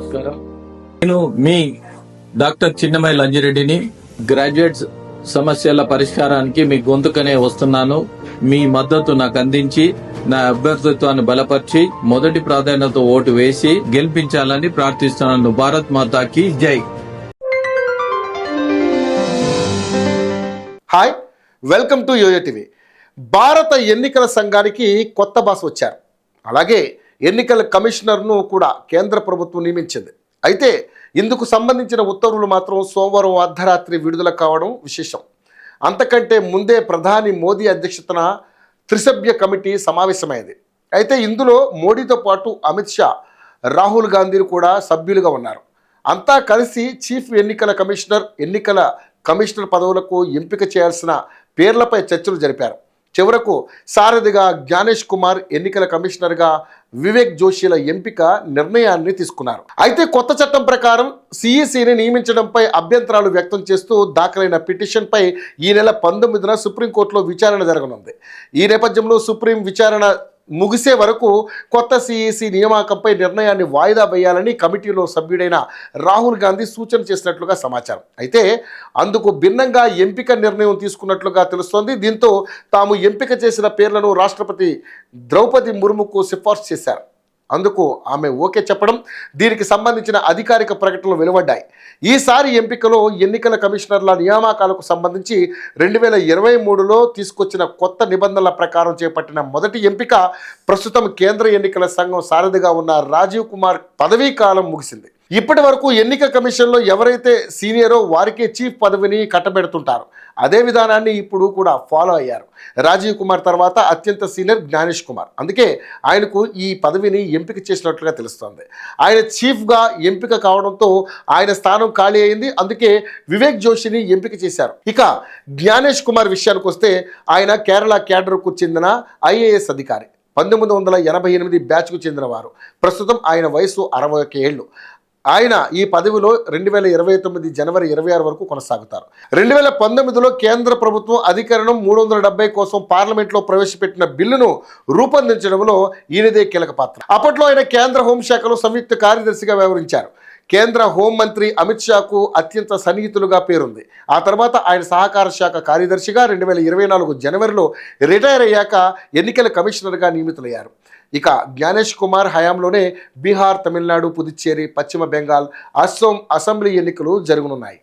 నమస్కారం. నేను మీ doctor చిన్నమై లంజిరెడ్డిని. Graduates సమస్యల పరిష్కారానికి మీ గొంతుకనే వస్తున్నాను. మీ మద్దతు నాకు అందించి నా అభ్యర్థిత్వాన్ని బలపరిచి మొదటి ప్రాధాన్యత ఓటు వేసి గెలిపించాలని ప్రార్థిస్తున్నాను. భారత్ మాతాకి జై. Hi, welcome to YOYO TV. భారత ఎన్నికల సంఘానికి కొత్త బాస్ వచ్చారు. అలాగే ఎన్నికల కమిషనర్ను కూడా కేంద్ర ప్రభుత్వం నియమించింది. అయితే ఇందుకు సంబంధించిన ఉత్తర్వులు మాత్రం సోమవారం అర్ధరాత్రి విడుదల కావడం విశేషం. అంతకంటే ముందే ప్రధాని మోదీ అధ్యక్షతన త్రిసభ్య కమిటీ సమావేశమైంది. అయితే ఇందులో మోడీతో పాటు అమిత్ షా, రాహుల్ గాంధీలు కూడా సభ్యులుగా ఉన్నారు. అంతా కలిసి చీఫ్ ఎన్నికల కమిషనర్ పదవులకు ఎంపిక చేయాల్సిన పేర్లపై చర్చలు జరిపారు. చివరకు సారథిగా జ్ఞానేష్ కుమార్, ఎన్నికల కమిషనర్గా వివేక్ జోషిల ఎంపిక నిర్ణయాన్ని తీసుకున్నారు. అయితే కొత్త చట్టం ప్రకారం సిఈసిని నియమించడంపై అభ్యంతరాలు వ్యక్తం చేస్తూ దాఖలైన పిటిషన్పై ఈ నెల 19న సుప్రీంకోర్టులో విచారణ జరగనుంది. ఈ నేపథ్యంలో సుప్రీం విచారణ ముగిసే వరకు కొత్త సిఈసి నియామకంపై నిర్ణయాన్ని వాయిదా వేయాలని కమిటీలో సభ్యుడైన రాహుల్ గాంధీ సూచన చేసినట్లుగా సమాచారం. అయితే అందుకు భిన్నంగా ఎంపిక నిర్ణయం తీసుకున్నట్లుగా తెలుస్తోంది. దీంతో తాము ఎంపిక చేసిన పేర్లను రాష్ట్రపతి ద్రౌపది ముర్ముకు సిఫార్సు చేశారు. అందుకు ఆమె ఓకే చెప్పడం, దీనికి సంబంధించిన అధికారిక ప్రకటనలు వెలువడ్డాయి. ఈసారి ఎంపికలో ఎన్నికల కమిషనర్ల నియామకాలకు సంబంధించి 2023లో తీసుకొచ్చిన కొత్త నిబంధనల ప్రకారం చేపట్టిన మొదటి ఎంపిక ప్రస్తుతం కేంద్ర ఎన్నికల సంఘం సారథిగా ఉన్న రాజీవ్ కుమార్ పదవీ కాలం ముగిసింది. ఇప్పటి వరకు ఎన్నికల కమిషన్లో ఎవరైతే సీనియరో వారికే చీఫ్ పదవిని కట్టబెడుతుంటారు. అదే విధానాన్ని ఇప్పుడు కూడా ఫాలో అయ్యారు. రాజీవ్ కుమార్ తర్వాత అత్యంత సీనియర్ జ్ఞానేష్ కుమార్. అందుకే ఆయనకు ఈ పదవిని ఎంపిక చేసినట్లుగా తెలుస్తోంది. ఆయన చీఫ్గా ఎంపిక కావడంతో ఆయన స్థానం ఖాళీ అయింది. అందుకే వివేక్ జోషిని ఎంపిక చేశారు. ఇక జ్ఞానేష్ కుమార్ విషయానికి వస్తే ఆయన కేరళ క్యాడర్కు చెందిన ఐఏఎస్ అధికారి. 1988 బ్యాచ్కు చెందినవారు. ప్రస్తుతం ఆయన వయసు 61 ఏళ్ళు. ఆయన ఈ పదవిలో 2029 జనవరి 26 వరకు కొనసాగుతారు. 2019లో కేంద్ర ప్రభుత్వం అధికరణం 370 కోసం పార్లమెంట్లో ప్రవేశపెట్టిన బిల్లును రూపొందించడంలో ఈయనదే కీలక పాత్ర. అప్పట్లో ఆయన కేంద్ర హోంశాఖలో సంయుక్త కార్యదర్శిగా వ్యవహరించారు. కేంద్ర హోంమంత్రి అమిత్ షాకు అత్యంత సన్నిహితులుగా పేరుంది. ఆ తర్వాత ఆయన సహకార శాఖ కార్యదర్శిగా 2024 జనవరిలో రిటైర్ అయ్యాక ఎన్నికల కమిషనర్గా నియమితులయ్యారు. ఇక జ్ఞానేష్ కుమార్ హయాంలోనే బీహార్, తమిళనాడు, పుదుచ్చేరి, పశ్చిమ బెంగాల్, అస్సోం అసెంబ్లీ ఎన్నికలు జరగనున్నాయి.